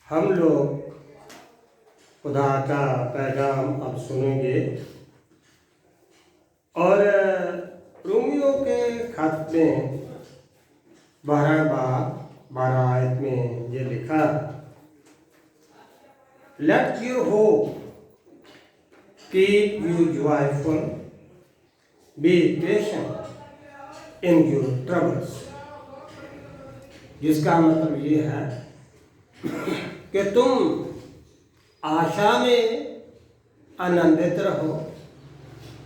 हम लोग खुदा का पैगाम अब सुनेंगे और रोमियो के खत में 12 आयत में ये लिखा, let your hope keep you joyful, be patient in your troubles. जिसका मतलब ये है कि तुम आशा में आनंदित रहो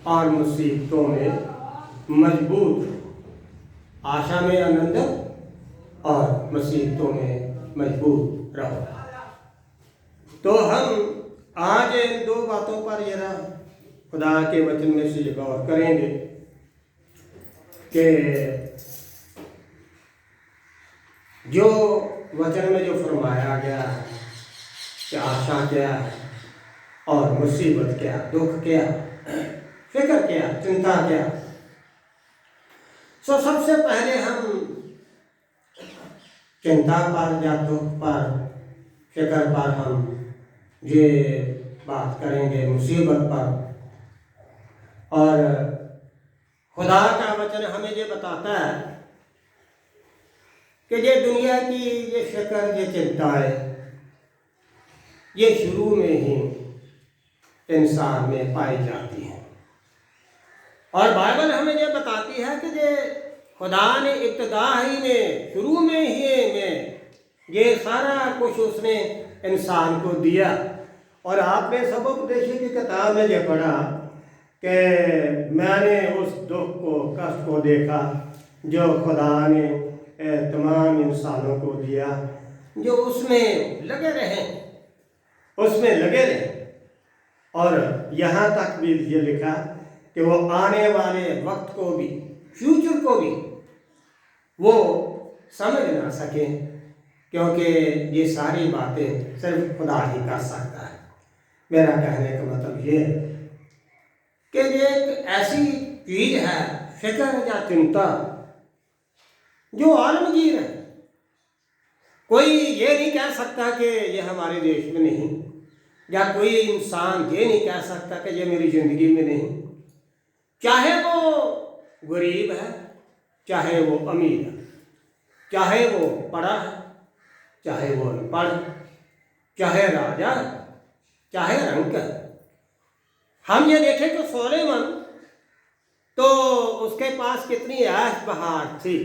और मुसीबतों में मजबूत रहो। आशा में आनंदित और मुसीबतों में मजबूत रहो। तो हम आज इन दो बातों पर जरा खुदा के वचन में से गौर करेंगे कि जो वचन में जो फरमाया गया है कि आशा क्या है और मुसीबत क्या, दुख क्या, फिक्र क्या, चिंता क्या। सबसे पहले हम चिंता पर या दुख पर, फिक्र पर हम ये बात करेंगे, मुसीबत पर। और खुदा का वचन हमें ये बताता है कि ये दुनिया की ये फिक्र, ये चिंताएं, ये शुरू में ही इंसान में पाई जाती हैं। और बाइबल हमें ये बताती है कि ये खुदा ने इब्तिदा ही में, शुरू में ही में ये सारा कुछ उसने इंसान को दिया। और आपने सबोपदेशी की किताब में ये पढ़ा कि मैंने उस दुख को, कष्ट को देखा जो खुदा ने तमाम इंसानों को दिया, जो उसमें लगे रहे, उसमें लगे रहे। और यहाँ तक भी ये लिखा कि वो आने वाले वक्त को भी, फ्यूचर को भी वो समझ ना सके, क्योंकि ये सारी बातें सिर्फ खुदा ही कर सकता है। मेरा कहने का मतलब ये है कि ये एक ऐसी चीज है, फिक्र या चिंता, जो आलमगीर है। कोई ये नहीं कह सकता कि ये हमारे देश में नहीं, या कोई इंसान ये नहीं कह सकता कि ये मेरी जिंदगी में नहीं। चाहे वो गरीब है, चाहे वो अमीर है, चाहे वो पढ़ा है, चाहे वो अनपढ़, चाहे राजा, चाहे रंक है। हम ये देखें कि सोलेमन तो उसके पास कितनी ऐश बहार थी,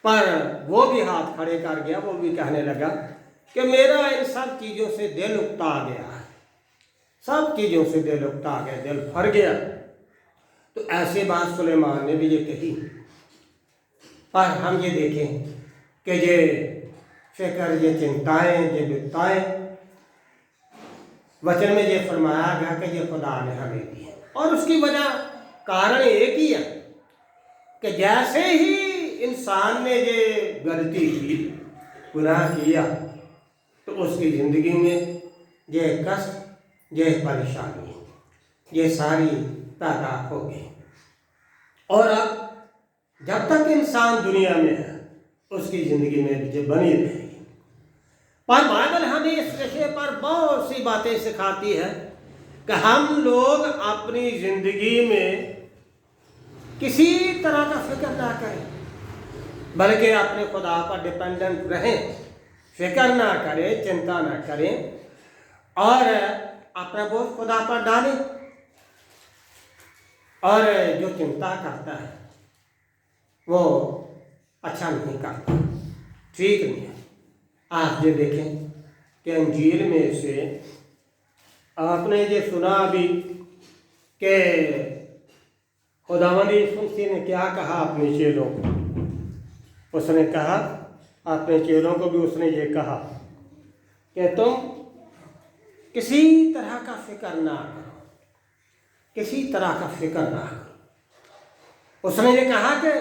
पर वो भी हाथ खड़े कर गया। वो भी कहने लगा कि मेरा इन सब चीज़ों से दिल उकता गया है, सब चीज़ों से दिल उकता गया, दिल भर गया। तो ऐसे बात सुलेमान ने भी ये कही। पर हम ये देखें कि ये फिक्र, ये चिंताएं, ये विपताएं, वचन में ये फरमाया गया कि ये खुदा ने हमें दी है। और उसकी वजह, कारण एक ही है कि जैसे ही इंसान ने ये गलती की, गुनाह किया, तो उसकी ज़िंदगी में ये कष्ट, ये परेशानी, ये सारी पैदा हो गई। और अब जब तक इंसान दुनिया में है, उसकी ज़िंदगी में ये बनी रहेगी। पर बाइबल हमें इस विषय पर बहुत सी बातें सिखाती है कि हम लोग अपनी ज़िंदगी में किसी तरह का फिक्र ना करें, बल्कि अपने खुदा पर डिपेंडेंट रहें, फिक्र ना करें, चिंता ना करें, और अपना बोझ खुदा पर डालें। और जो चिंता करता है वो अच्छा नहीं करता, ठीक नहीं है। आप ये देखें कि अंजील में से आपने ये सुना अभी कि खुदावंद यीशु मसीह ने क्या कहा अपने चेलों को। उसने कहा, अपने चेलों को भी उसने ये कहा कि तुम किसी तरह का फिक्र ना करो, किसी तरह का फिक्र ना करो। उसने ये कहा कि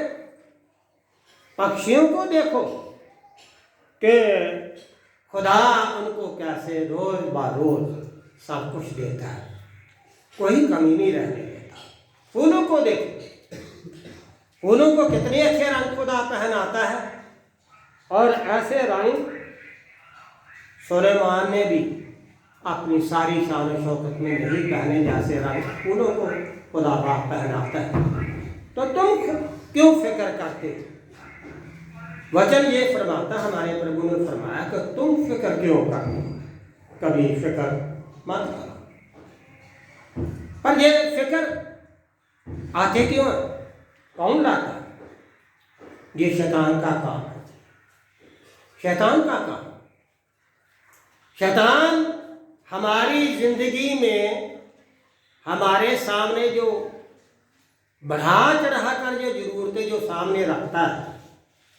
पक्षियों को देखो कि खुदा उनको कैसे रोज बरोज सब कुछ देता है, कोई कमी नहीं रहने देता। फूलों को देखो, फूलों को कितने अच्छे रंग खुदा पहनाता है, और ऐसे रंग सुलेमान ने भी अपनी सारी शान शौकत में नहीं पहने जैसे रंग उन्हों को खुदा पाक पहनाता है, तो तुम क्यों फिक्र करते? वचन ये फरमाता, हमारे प्रभु ने फरमाया कि तुम फिक्र क्यों करते, कभी फिक्र मत करो। पर ये फिक्र आते क्यों है? कौन लाता है? ये शैतान का काम है, शैतान का काम। शैतान हमारी जिंदगी में हमारे सामने जो बढ़ा चढ़ा कर जो जरूरतें जो सामने रखता है,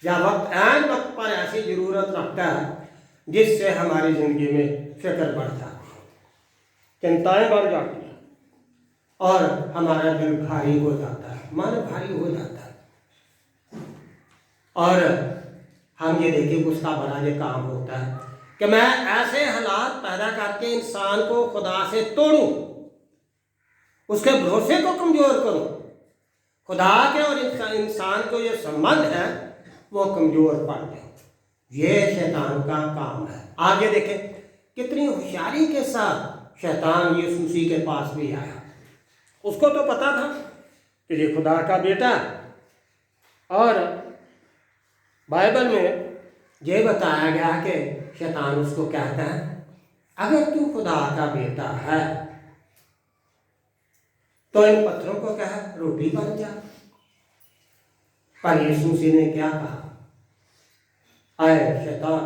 या ऐन वक्त पर ऐसी जरूरत रखता है जिससे हमारी जिंदगी में फिक्र बढ़ जाती है, चिंताएं बढ़ जाती हैं और हमारा दिल भारी हो जाता है, मन भारी हो जाता है। और हम ये देखिए उसका बड़ा ये काम होता है कि मैं ऐसे हालात पैदा करके इंसान को खुदा से तोड़ूं, उसके भरोसे को कमजोर करूं, खुदा के और इंसान को ये संबंध है वो कमजोर पड़ जाए। ये शैतान का काम है। आगे देखें कितनी होशियारी के साथ शैतान यीशु मसीह के पास भी आया। उसको तो पता था कि ये खुदा का बेटा है, और बाइबल में ये बताया गया कि शैतान उसको कहता है, अगर तू खुदा का बेटा है तो इन पत्थरों को कह रोटी बन जा। पर यीशु मसीह ने क्या कहा? आए शैतान,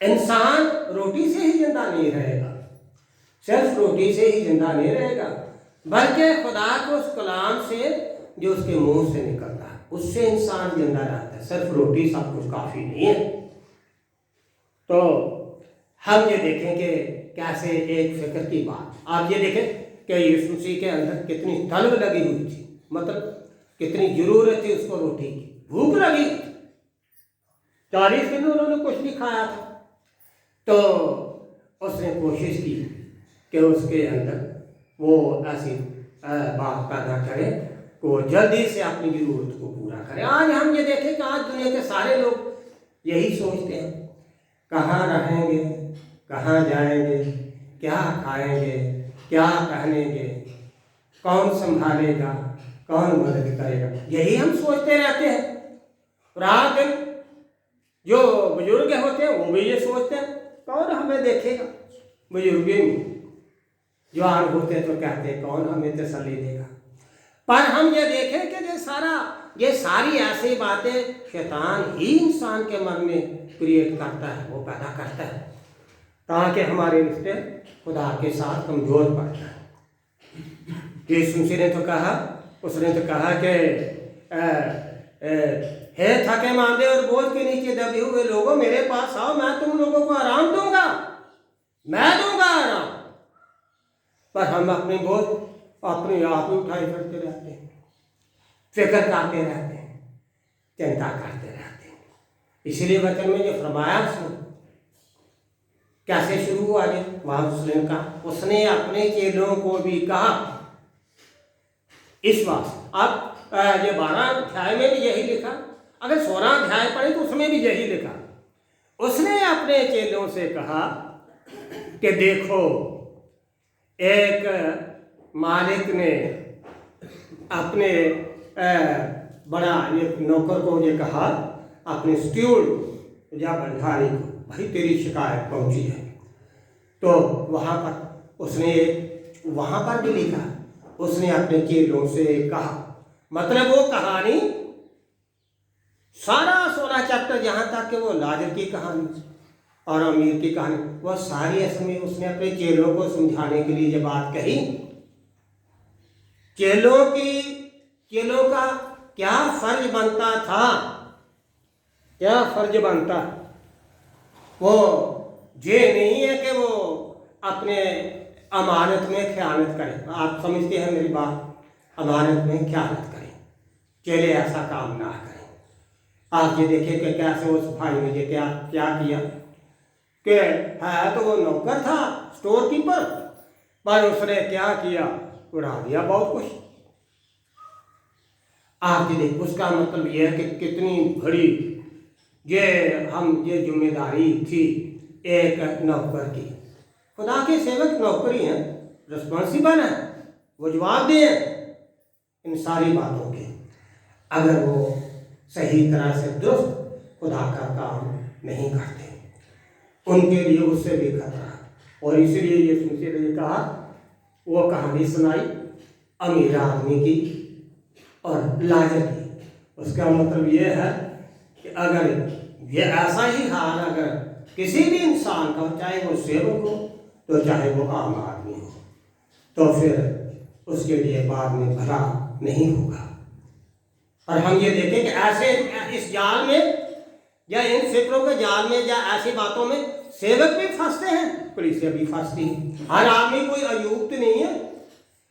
इंसान रोटी से ही जिंदा नहीं रहेगा, सिर्फ रोटी से ही जिंदा नहीं रहेगा, बल्कि खुदा को उस कलाम से जो उसके मुंह से निकलता है उससे इंसान जिंदा रहता है। सिर्फ रोटी सब कुछ काफी नहीं है। तो हम ये देखें कि कैसे एक फिक्र की बात, आप ये देखें कि यीशु मसीह के अंदर कितनी तलब लगी हुई थी, मतलब कितनी जरूरत थी उसको रोटी की, भूख लगी। 40 दिन उन्होंने कुछ नहीं खाया था, तो उसने कोशिश की कि उसके अंदर वो ऐसी बात पैदा करे को जल्दी से अपनी जरूरत को पूरा करे। आज हम ये देखें कि आज दुनिया के सारे लोग यही सोचते हैं, कहाँ रहेंगे, कहाँ जाएंगे, क्या खाएंगे, क्या पहनेंगे, कौन संभालेगा, कौन मदद करेगा, यही हम सोचते रहते हैं। रात दिन जो बुजुर्ग होते हैं वो भी ये सोचते हैं, कौन हमें देखेगा। बुजुर्ग जवान होते तो कहते हैं कौन हमें तसल्ली देगा। पर हम ये देखें कि ये सारी ऐसी बातें शैतान ही इंसान के मन में क्रिएट करता है, वो पैदा करता है, ताकि हमारे रिश्ते खुदा के साथ कमजोर पड़ जाए। यीशु मसीह ने तो कहा, उसने तो कहा कि हे थके मांदे और बोझ के नीचे दबे हुए लोगों, मेरे पास आओ, मैं तुम लोगों को आराम दूंगा, मैं दूंगा आराम। पर हम अपनी बोझ अपने आप ही उठाए फिरते रहते हैं, फिक्र करते रहते हैं, चिंता करते रहते हैं। इसलिए वचन में जो फरमाया उसने कैसे शुरू हुआ जी, वहां उसने कहा, उसने अपने चेलों को भी कहा इस बात। अब ये 12 अध्याय में भी यही लिखा, अगर 16 अध्याय पढ़े तो उसमें भी यही लिखा। उसने अपने चेलों से कहा कि देखो, एक मालिक ने अपने बड़ा एक नौकर को ये कहा, अपने स्टूवर्ड या भंडारी को, भाई तेरी शिकायत पहुंची है। तो वहाँ पर उसने वहाँ पर भी लिखा, उसने अपने चेलों से कहा, मतलब वो कहानी सारा 16 चैप्टर जहाँ तक कि वो लाजर की कहानी और अमीर की कहानी, वह सारी असल में उसने अपने चेलों को समझाने के लिए ये बात कही। चेलों का क्या फर्ज बनता था, क्या फर्ज बनता, वो ये नहीं है कि वो अपने अमानत में ख़यानत करें। आप समझते हैं मेरी बात, अमानत में ख़यानत करें, चेले ऐसा काम ना करें। आप ये देखें कि कैसे उस भाई ने ये क्या किया कि है तो वो नौकर था, स्टोर कीपर, पर उसने क्या किया, उड़ा दिया बहुत कुछ। आप ये देखो, उसका मतलब ये है कि कितनी बड़ी ये जिम्मेदारी थी एक नौकर की। खुदा के सेवक नौकरी हैं, रिस्पॉन्सिबल हैं, वो जवाब दें इन सारी बातों के। अगर वो सही तरह से दुरुस्त खुदा का काम नहीं करते, उनके लिए उससे भी खतरा। और इसलिए यीशु मसीह ने कहा, वो कहानी सुनाई अमीर आदमी की और लाजर की। उसका मतलब ये है कि अगर ये ऐसा ही हाल अगर किसी भी इंसान का, चाहे वो सेवक हो तो चाहे वो आम आदमी हो, तो फिर उसके लिए बाद में भला नहीं होगा। और हम ये देखें कि ऐसे इस जाल में या इन फिक्रों के जाल में या ऐसी बातों में सेवक भी फंसते हैं, पुलिस भी फंसती है। हर आदमी कोई अयूब तो नहीं है,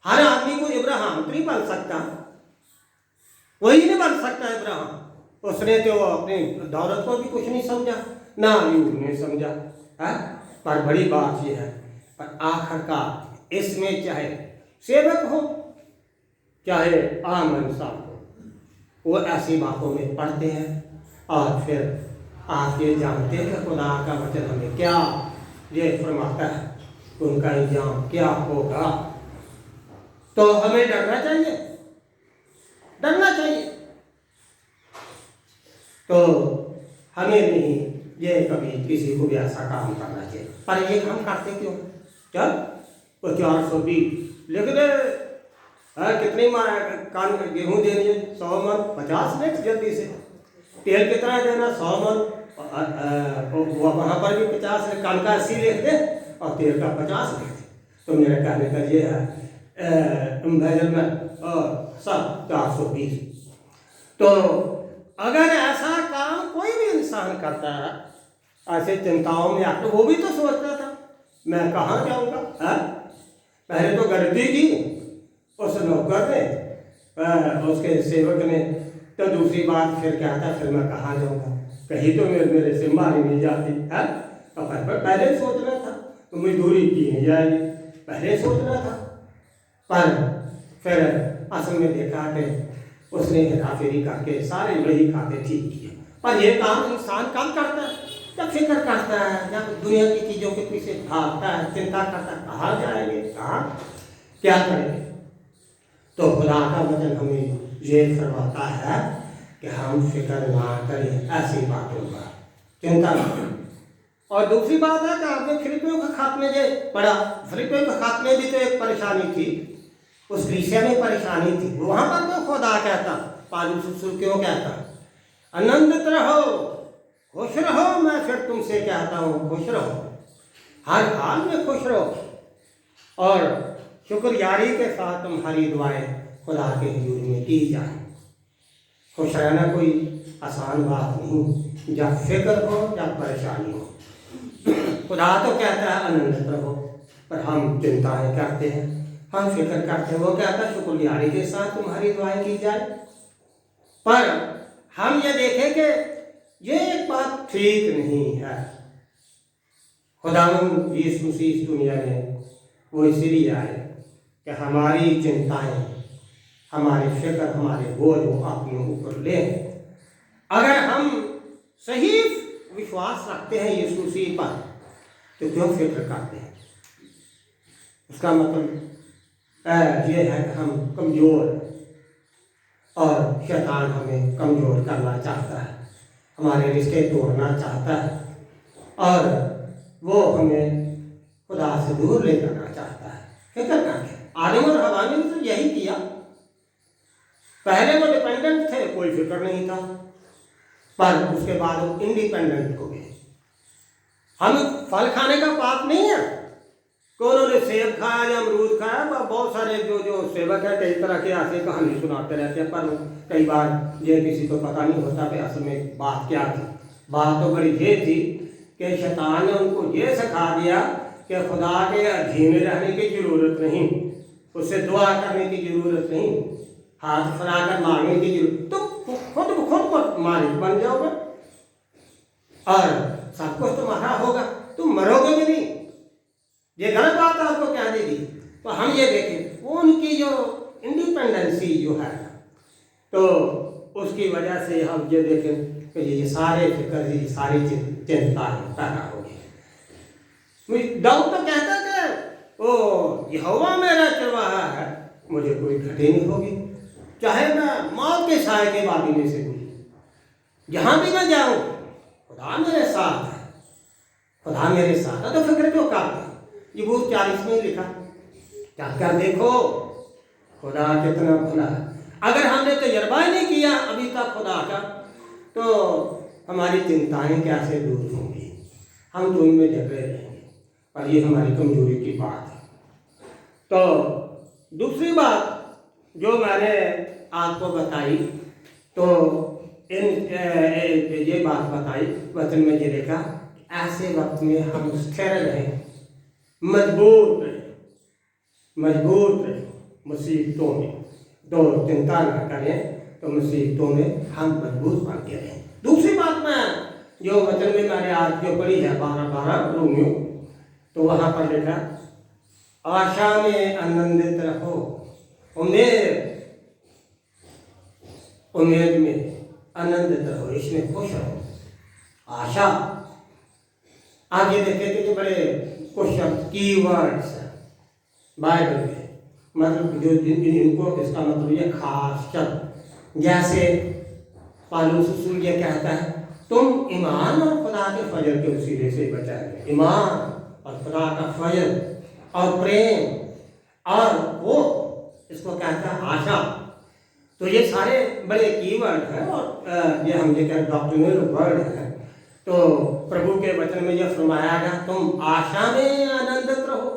हर आदमी को इब्राहिम तो नहीं बन सकता, वही नहीं बन सकता इब्राहिम। उसने तो अपनी दौलत को भी कुछ नहीं समझा, ना अयूब ने समझा है। पर बड़ी बात यह है, पर आखिरकार इसमें चाहे सेवक हो चाहे आम इंसान हो, वो ऐसी बातों में पढ़ते हैं। और फिर आप ये जानते हैं कि खुदा का वचन हमें क्या ये फरमाता है, उनका इंजाम क्या होगा। तो हमें डरना चाहिए, डरना चाहिए। तो हमें नहीं ये कभी किसी को भी ऐसा काम करना चाहिए। पर ये हम करते क्यों? चल वो 420 लिख दे, कितनी गेहूँ देनी है? 100 मन, 50 लिख जल्दी से। तेल कितना देना? 100 मन। वहाँ पर भी 50 लिख, कान का 80 लिख दे और तेल का 50 लिख दे। तो मेरे कहने का ये है भैजन में सब 420। तो अगर ऐसा काम कोई भी इंसान करता है, ऐसे चिंताओं में आकर, वो भी तो सोचता था मैं कहाँ जाऊँगा। पहले तो गर्दी की उस नौकर ने, उसके सेवक ने, तो दूसरी बात फिर क्या था, फिर मैं कहाँ जाऊँगा, कहीं तो मेरे से मारी नहीं जाती है। तो पहले सोचना था, तो मजदूरी की नहीं जाएगी, पहले सोचना था। पर फिर असल में देखा कि उसने हेराफेरी करके सारे वही खाते ठीक किए। पर यह काम इंसान कब करता है? जब फिक्र करता है, जब दुनिया की चीज़ों के पीछे भागता है, चिंता करता है, कहाँ जाएंगे, कहाँ क्या करेंगे। तो खुदा का वचन हमें ये फरमाता है कि हम फिक्र ना करें ऐसी बातों का, चिंता ना करें। और दूसरी बात है कि आपने फिलिपियों का खात में जो पढ़ा, फिलिपियों का खात में भी तो एक परेशानी थी, उस कलीसिया में परेशानी थी। वहाँ पर तो खुदा कहता, पालूस क्यों कहता, आनंदित रहो, खुश रहो, मैं फिर तुमसे कहता हूँ खुश रहो, हर हाल में खुश रहो और शुक्रगुजारी के साथ तुम्हारी दुआएं खुदा के हुजूर में की जाए। खुश रहना कोई आसान बात नहीं, जब फिक्र हो जब परेशानी हो। खुदा तो कहता है आनंदित रहो, पर हम चिंताएं करते हैं, हम फिक्र करते हैं। वो कहता है शुक्रगुजारी के साथ तुम्हारी दुआएं की जाए। पर हम ये देखें कि ये एक बात ठीक नहीं है। खुदावंद यीशु मसीह इस दुनिया में वो इसलिए आए कि हमारी चिंताएं, हमारे फिक्र, हमारे बोझ वो अपने ऊपर लें। अगर हम सही विश्वास रखते हैं यीशु मसीह पर, तो क्यों फिक्र करते हैं? उसका मतलब ये है कि हम कमज़ोर, और शैतान हमें कमज़ोर करना चाहता है, हमारे रिश्ते तोड़ना चाहता है, और वो हमें खुदा से दूर ले जाना चाहता है। फिक्र करके आदम और हवा ने तो यही किया। पहले वो डिपेंडेंट थे, कोई फिक्र नहीं था, पर उसके बाद वो इंडिपेंडेंट हो गए। हम फल खाने का पाप नहीं है कि उन्होंने सेब खाया या अमरूद खाया। बहुत सारे जो सेवक है कई तरह की ऐसी कहानी सुनाते रहते हैं, पर कई बार ये किसी को पता नहीं होता कि असल में बात क्या थी। बात तो बड़ी ये थी कि शैतान ने उनको ये सिखा दिया कि खुदा के अधीन रहने की जरूरत नहीं, उससे दुआ करने की जरूरत नहीं, हाथ फैलाकर मांगने की जरूरत, तो खुद मालिक बन जाओगे और सब कुछ तुम्हारा होगा, तुम मरोगे भी नहीं। ये गलत बात आपको क्या देगी? तो हम ये देखें उनकी जो इंडिपेंडेंसी जो है, तो उसकी वजह से हम ये देखें कि ये सारे फिक्र, ये सारी चिंताएं पैदा हो गई। दाऊद तो कहता कि ओ यहोवा मेरा चरवाहा है, मुझे कोई घटे नहीं होगी, चाहे मैं मौत के साए के वादी में से हूँ, जहाँ भी मैं जाऊँ खुदा मेरे साथ है, खुदा मेरे साथ है। तो फिक्र क्यों करते? ये वो 40 में लिखा, क्या देखो खुदा कितना भला है। अगर हमने तजर्बा ही नहीं किया अभी तक खुदा का, तो हमारी चिंताएं कैसे दूर होंगी, हम तो उनमें जकड़े रहेंगे। और ये हमारी कमजोरी की बात है। तो दूसरी बात जो मैंने आपको बताई, तो ये बात बताई वचन में ये देखा, ऐसे वक्त में हम स्थिर रहें, मजबूत रहे मुसीबतों में, तो चिंता न करें, तो मुसीबतों में हम मजबूत बन के रहें। दूसरी बात मैं जो वचन में मैंने आज जो पढ़ी है 12 रोमियो, तो वहाँ पर लिखा, आशा में आनंदित रहो, उम्मीद में आनंदित रहो, इसमें खुश रहो। आशा, आगे देखे तो जो बड़े कुछ कीवर्ड्स हैं बाइबल में, मतलब जो इनको इसका मतलब ये खास शब्द, जैसे पौलुस रसूल ये कहता है, तुम ईमान और खुदा के फजल के वसीले से बचाए। ईमान और खुदा का फजल और प्रेम और वो इसको कहता है आशा। तो ये सारे बड़े कीवर्ड हैं और ये हम ये कह डॉक्ट्रिनल वर्ड है। तो प्रभु के वचन में यह फरमाया गया, तुम आशा में आनंदित रहो,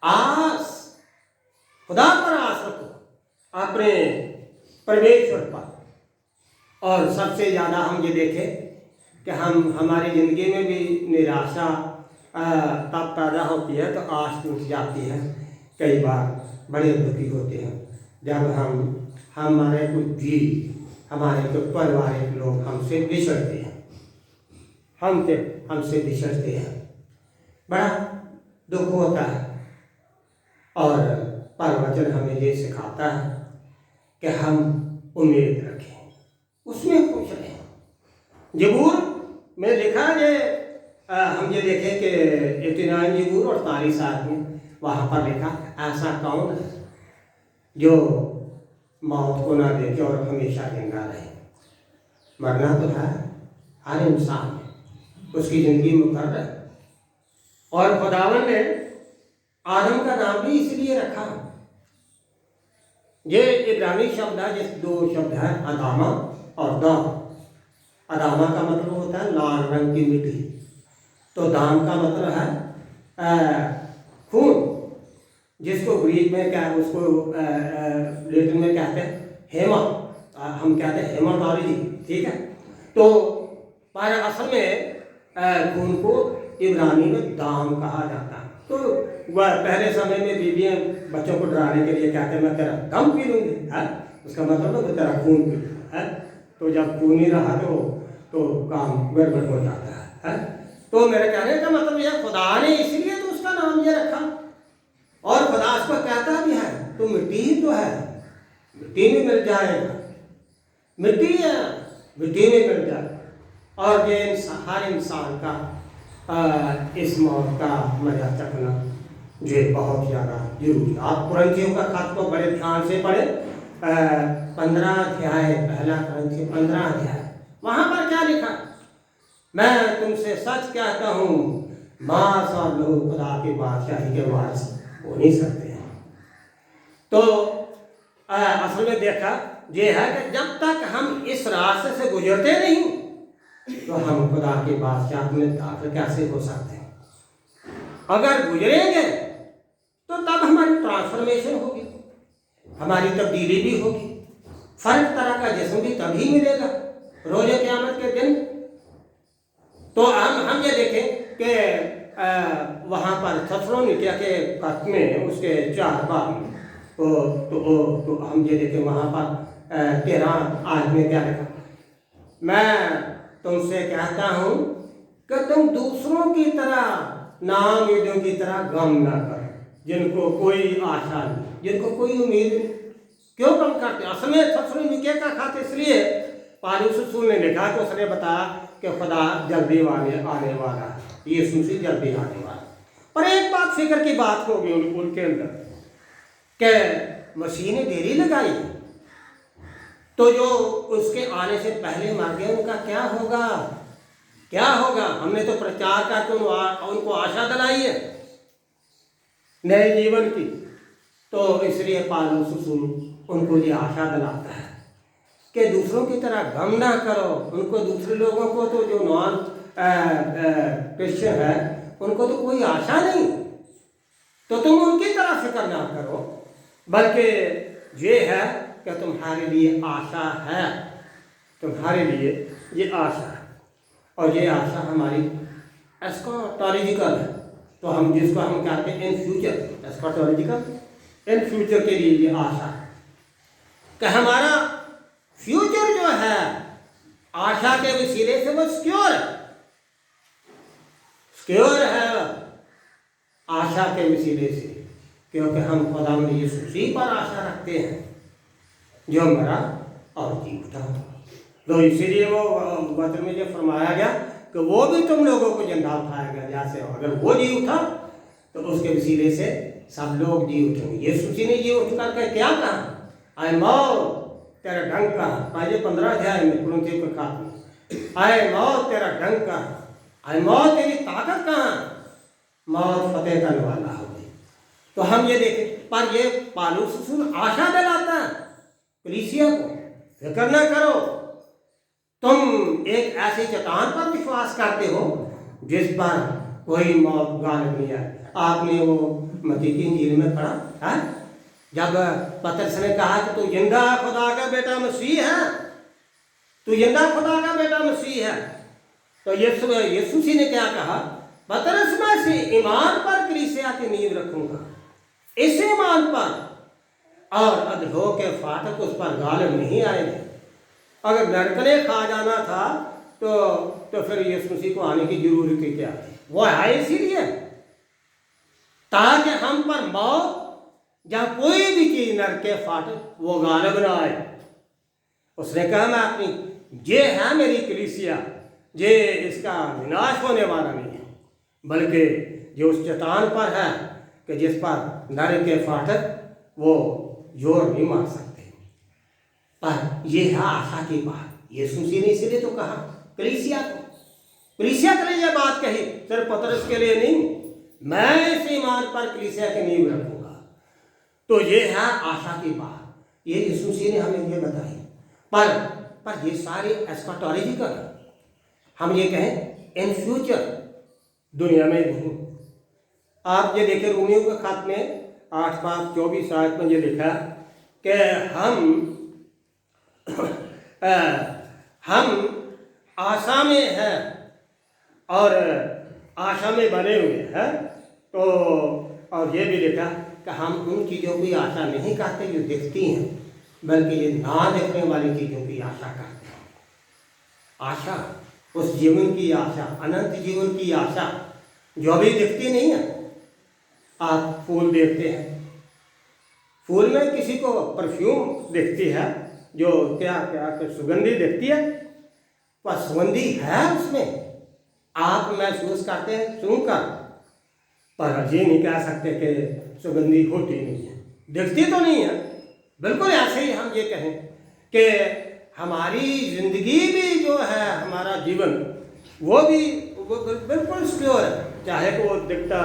आस, खुदा पर आस रखो, अपने परमेश्वर पर। और सबसे ज़्यादा हम ये देखें कि हमारी ज़िंदगी में भी निराशा तब पैदा होती है, तो आस टूट जाती है। कई बार बड़े दुखी होते हैं जब हमारे कुछ भी, हमारे कुछ पारिवारिक लोग हमसे बिछड़ते हैं, हमसे बिछड़ते हैं, बड़ा दुख होता है। और परवचन हमें ये सिखाता है कि हम उम्मीद रखें, उसमें खुश रहें। जबूर में लिखा है, हम ये देखें कि 89 जबूर और 48 में वहाँ पर लिखा, ऐसा कौन है जो मौत को ना देखे और हमेशा जिंदा रहे। मरना तो है हर इंसान में, उसकी ज़िंदगी मुकर्रर है। और खुदावन ने आदम का नाम भी इसलिए रखा, ये इब्रानी शब्द है, जिस 2 शब्द है अदामा और दाम। अदामा का मतलब होता है लाल रंग की मिट्टी, तो दाम का मतलब है खून, जिसको ग्रीक में क्या है, उसको लैटिन में कहते हैं हेमा, हम कहते हैं हेमाटोलॉजी, ठीक है। तो पर असल में खून को इब्रानी में दाम कहा जाता है। तो वह पहले समय में बीवियाँ बच्चों को डराने के लिए कहते हैं, मैं तेरा दम पी लूँगी, है, उसका मतलब है तेरा खून पी लूँगा, है। तो जब खून ही रहा तो काम गड़बड़ हो जाता है। तो मेरे कहने का मतलब यह, खुदा ने इसलिए तो उसका नाम ये रखा। और खुदा उसको कहता भी है, तो मिट्टी ही तो है, मिट्टी में मिल जाएगा, मिट्टी है, मिट्टी में मिल जाएगा। और ये हर इंसान का इस मौत का मजा चखना ये बहुत ज़्यादा जरूरी। आप कुरंथियों का खत को बड़े ध्यान से पढ़ें, 15 अध्याय, पहला कुरंथी 15 अध्याय, वहाँ पर क्या लिखा, मैं तुमसे सच कहता हूँ, मांस और लहू खुदा की बादशाही के वारिस हो नहीं सकते हैं। तो असल में देखा ये है कि जब तक हम इस रास्ते से गुजरते नहीं, तो हम खुदा की बादशाह में दाखिल कैसे हो सकते हैं। अगर गुजरेंगे तो तब हमारी ट्रांसफॉर्मेशन होगी, हमारी तब्दीली भी होगी, फर्क तरह का जिस्म भी तभी मिलेगा रोज़े क़यामत के दिन। तो हम ये देखें कि वहाँ पर थेसलोनिकिया के खत में उसके 4 बाब, तो हम ये देखें वहाँ पर 13 में क्या लिखा, मैं तुमसे कहता हूँ कि तुम दूसरों की तरह नाउम्मीदों की तरह गम ना करें, जिनको कोई आशा नहीं, जिनको कोई उम्मीद नहीं। क्यों कम करते? असल में थेसलोनिकिया का खत इसलिए पौलुस रसूल ने लिखा कि उसने बताया कि खुदा जल्दी आने वाला है, यीशु मसीह जल्दी आने वाला है। पर एक बात फिक्र की बात होगी उनके अंदर कि मसीह ने देरी लगाई, तो जो उसके आने से पहले मर गए उनका क्या होगा, क्या होगा। हमने तो प्रचार करके उनको आशा दिलाई है नए जीवन की, तो इसलिए पौलुस उनको ये आशा दिलाता है कि दूसरों की तरह गम ना करो। उनको दूसरे लोगों को तो जो नॉन क्रिश्चियन है उनको तो कोई आशा नहीं, तो तुम उनकी तरह फिक्र ना करो, बल्कि ये है कि तुम्हारे लिए आशा है, तुम्हारे लिए ये आशा है। और ये आशा हमारी एस्कैटोलॉजिकल है, तो हम जिसको हम कहते हैं इन फ्यूचर, एस्कैटोलॉजिकल इन फ्यूचर के लिए ये आशा है कि हमारा फ्यूचर जो है आशा के वसीले से वो सिक्योर है, सिक्योर है आशा के वसीले से, क्योंकि हम खुदावंद यीशु मसीह पर आशा रखते हैं जो मरा और जी उठा। तो इसीलिए वो वचन में जो फरमाया गया कि वो भी तुम लोगों को जिंदा उठाएगा, जैसे अगर वो जी उठा तो उसके वसीले से सब लोग जी उठेंगे। यीशु मसीह ने जी उठ करके क्या कहा, आए मौत तेरा ढंग का, पहले 15 अध्याय में कुरिन्थियों के खाते में, आए मौत तेरा ढंग का, आए मौत तेरी ताकत कहाँ, मौत फतेह करने वाला हो गई। तो हम ये देखें, पर ये पौलुस आशा दिलाता है कलीसिया को, फिक्र न करो, तुम एक ऐसी चट्टान पर विश्वास करते हो जिस पर कोई मौत गालिब नहीं है। आपने वो मत्ती की इंजील में पढ़ा है, जब पतरस ने कहा कि तू जिंदा खुदा का बेटा मसीह है, तू जिंदा खुदा का बेटा मसीह है, तो यीशु मसीह ने क्या कहा, पतरस मैं से ईमान पर कलीसिया की नींव रखूंगा, इस ईमान पर, और अधोलोक के फाटक उस पर गालिब नहीं आएंगे। अगर नरक ने खा जाना था तो फिर यीशु मसीह को आने की जरूरत क्या थी, वो है इसीलिए ताकि हम पर मौत जहाँ कोई भी चीज नरक के फाटक वो गालिब ना आए। उसने कहा मैं अपनी ये है मेरी कलीसिया, ये इसका विनाश होने वाला नहीं है, बल्कि जो उस चट्टान पर है कि जिस पर नरक के फाटक वो जोर नहीं मार सकते। पर यह है आशा की बात, यीशु मसीह ने इसलिए तो कहा कलीसिया को, कलीसिया के लिए यह बात कही, सिर्फ पतरस के लिए नहीं, मैं इस ईमान पर कलीसिया की नींव रखूंगा। तो ये है आशा की बात, ये यीशु मसीह ने हमें ये बताई। पर ये सारे एस्कैटोलॉजिकल, हम ये कहें इन फ्यूचर, दुनिया में नहीं। आप ये देखें रोमियो के खत में 8:24 आयत में ये लिखा कि हम आशा में हैं और आशा में बने हुए हैं। तो और ये भी लिखा कि हम उन चीज़ों की आशा नहीं करते जो दिखती हैं, बल्कि ये ना देखने वाली चीज़ों की आशा करते हैं। आशा उस जीवन की आशा, अनंत जीवन की आशा जो अभी दिखती नहीं है। आप फूल देखते हैं, फूल में किसी को परफ्यूम दिखती है जो क्या क्या सुगंधी दिखती है, वह सुगंधी है उसमें, आप महसूस करते हैं सुनकर, पर ये नहीं कह सकते कि सुगंधी होती नहीं है, दिखती तो नहीं है। बिल्कुल ऐसे ही हम ये कहें कि हमारी जिंदगी भी जो है, हमारा जीवन वो बिल्कुल सिक्योर है, चाहे को वो दिखता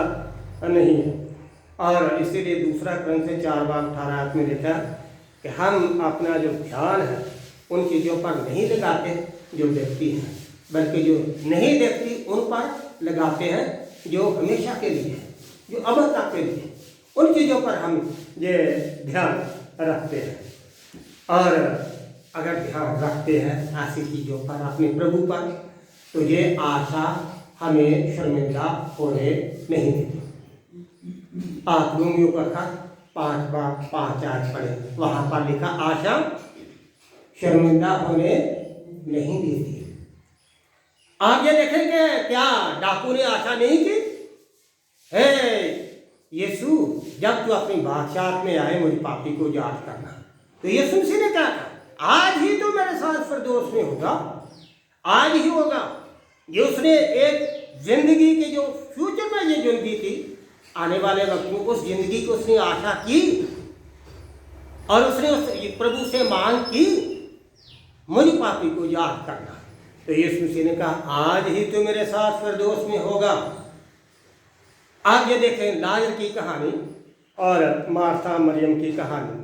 नहीं है। और इसीलिए दूसरा Corinthians 4:18 में लिखा कि हम अपना जो ध्यान है उन चीज़ों पर नहीं लगाते जो देखती हैं, बल्कि जो नहीं देखती उन पर लगाते हैं जो हमेशा के लिए है, जो अब तक के लिए, उन चीज़ों पर हम ये ध्यान रखते हैं। और अगर ध्यान रखते हैं ऐसी चीज़ों पर, अपने प्रभु पर, तो ये आशा हमें शर्मिंदा होने नहीं देती। आप रोमियो का खत 5:5 आयत पढ़े, वहाँ पर लिखा आशा शर्मिंदा होने नहीं देती। आप ये देखेंगे क्या डाकू ने आशा नहीं की, हे यीशु जब तू अपनी बादशाह में आए मुझे पापी को याद करना। तो यीशु मसीह ने क्या कहा, आज ही तो मेरे साथ फिरदौस में होगा, आज ही होगा। ये उसने एक जिंदगी के जो फ्यूचर में ये जिंदगी थी आने वाले वक्त में उस जिंदगी को उसने आशा की और उसने उस प्रभु से मांग की, मुझ पापी को याद करना। तो यीशु मसीह ने कहा आज ही तो मेरे साथ फिरदौस में होगा। आप ये देखें लाजर की कहानी और मार्था मरियम की कहानी।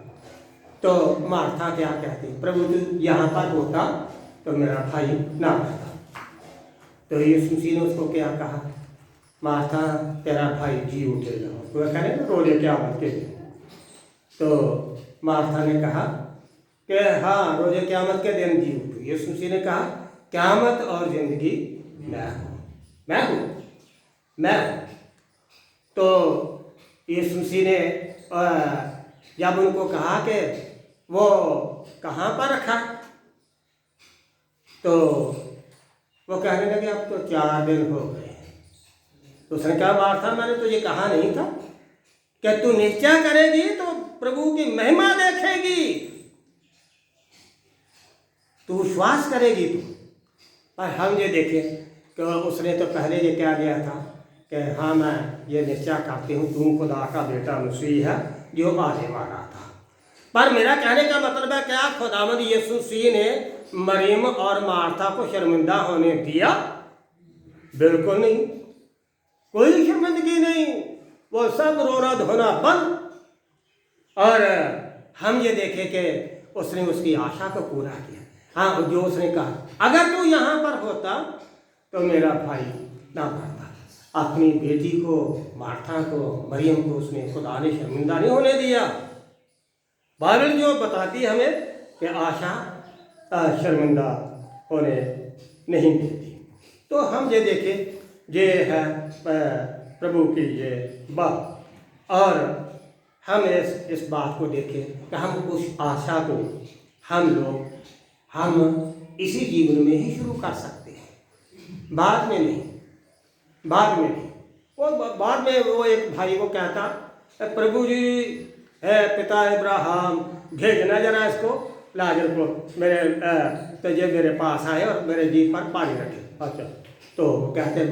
तो मार्था क्या कहती, प्रभु तू यहाँ पर होता तो मेरा भाई ना मरता। तो यीशु मसीह ने उसको क्या कहा, मार्था तेरा भाई जी उठेगा। तो वह कह ना रोजे क़यामत के दिन। तो मार्था ने कहा कि हाँ रोजे क़यामत के दिन जी उठू। यीशु मसीह ने कहा क़यामत और ज़िंदगी मैं हूँ। तो यीशु मसीह ने जब उनको कहा कि वो कहाँ पर रखा, तो वो कहने लगे अब तो 4 दिन हो गए। तो उसने कहा मार्था मैंने तुझे कहा नहीं था कि तू निश्चय करेगी तो प्रभु की महिमा देखेगी, तू विश्वास करेगी तू। पर हम ये देखें कि उसने तो पहले ये क्या दिया था कि हाँ मैं ये निश्चय करती हूँ तू खुदा का बेटा मसीह है जो आने वाला था। पर मेरा कहने का मतलब है क्या खुदावंद यीशु मसीह ने मरियम और मार्था को शर्मिंदा होने दिया? बिल्कुल नहीं, कोई शर्मिंदगी नहीं। वो सब रोना धोना बंद। और हम ये देखें कि उसने उसकी आशा को पूरा किया। हाँ जो उसने कहा अगर तू यहाँ पर होता तो मेरा भाई ना मरता। अपनी बेटी को मार्था को मरियम को उसने खुदा ने शर्मिंदा नहीं होने दिया। बाइबल जो बताती है हमें कि आशा शर्मिंदा होने नहीं देती। तो हम ये देखें ये है प्रभु की ये बात। और हम इस बात को देखें कि हम उस आशा को हम इसी जीवन में ही शुरू कर सकते हैं, बाद में नहीं। वो बाद में वो एक भाई को कहता प्रभु जी है पिता इब्राहिम भेजना जरा इसको लाजर को मेरे पास आए और मेरे जी पर पानी रखे। अच्छा तो कहते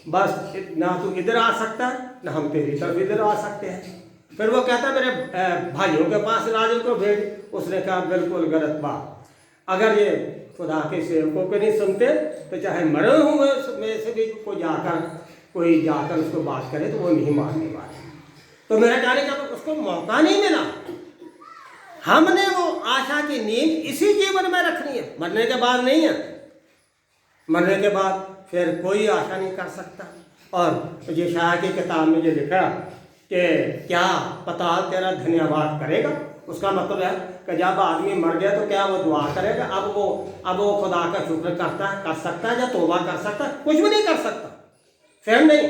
बस ना तू इधर आ सकता ना हम तेरी तरफ इधर आ सकते हैं। फिर वो कहता मेरे भाइयों के पास लाजर को भेज। उसने कहा बिल्कुल गलत बात, अगर ये खुदा के सेवकों को नहीं सुनते तो चाहे मरे हुए में से भी कोई जाकर उसको बात करे तो वो नहीं मानने वाले। तो मेरा कहने का उसको मौका नहीं मिला। हमने वो आशा की नींव इसी जीवन में रखनी है, मरने के बाद नहीं है। मरने के बाद फिर कोई आशा नहीं कर सकता। और यशायाह की किताब में ये लिखा कि क्या पता तेरा धन्यवाद करेगा। उसका मतलब है कि जब आदमी मर गया तो क्या वो दुआ करेगा? अब वो खुदा का शुक्र कर सकता है या तौबा कर सकता है? कुछ भी नहीं कर सकता, फिर नहीं।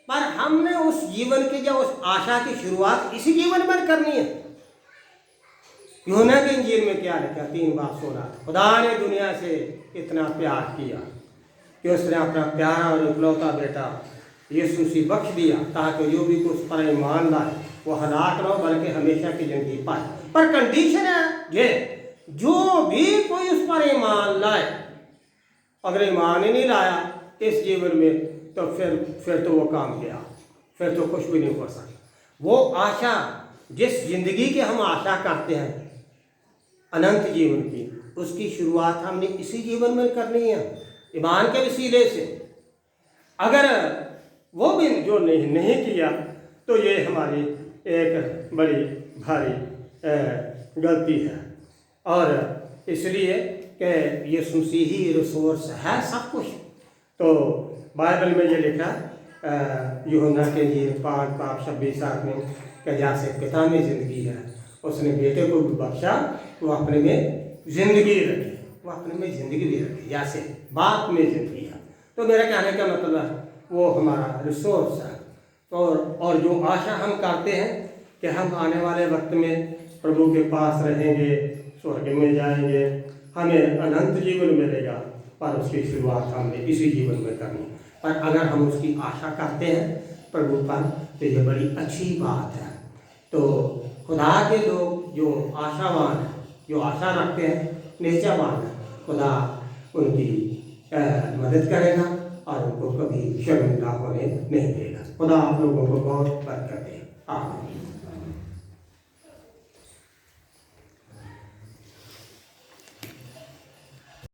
पर हमने उस जीवन की या उस आशा की शुरुआत इसी जीवन में करनी है। यूहन्ना की इंजील में क्या लिखा 3:16 खुदा ने दुनिया से इतना प्यार किया कि उसने अपना प्यारा और इकलौता बेटा यीशु मसीह बख्श दिया ताकि जो भी कुछ पर ईमान लाए वो हलाक न हो बल्कि हमेशा की जिंदगी पाए। पर कंडीशन है ये जो भी कोई उस पर ईमान लाए, अगर ईमान ही नहीं लाया इस जीवन में तो फिर तो वो काम गया, फिर तो कुछ भी नहीं हो सकता। वो आशा जिस जिंदगी की हम आशा करते हैं अनंत जीवन की, उसकी शुरुआत हमने इसी जीवन में करनी है ईमान के वसीले से। अगर वो भी जो नहीं किया तो ये हमारी एक बड़ी भारी गलती है। और इसलिए कि यीशु मसीह ही रिसोर्स है सब कुछ। तो बाइबल में ये लिखा यूहन्ना के इंजील 5:26 में कि जैसे पिता में ज़िंदगी है उसने बेटे को भी बख्शा वो अपने में ज़िंदगी रखी, वो अपने में ज़िंदगी भी रखी जैसे बाप में ज़िंदगी है। तो मेरा कहने का मतलब है वो हमारा रिसोर्स है। और जो आशा हम करते हैं कि हम आने वाले वक्त में प्रभु के पास रहेंगे, स्वर्ग में जाएंगे, हमें अनंत जीवन मिलेगा, पर उसकी शुरुआत हमने इसी जीवन में करनी। पर अगर हम उसकी आशा करते हैं प्रभु पर तो ये बड़ी अच्छी बात है। तो खुदा के लोग जो आशावान हैं, जो आशा रखते हैं, निश्चयवान है खुदा उनकी मदद करेगा और उनको कभी शर्मिंदा होने नहीं देगा। खुदा आप लोगों को बहुत बरकत दे। आमीन।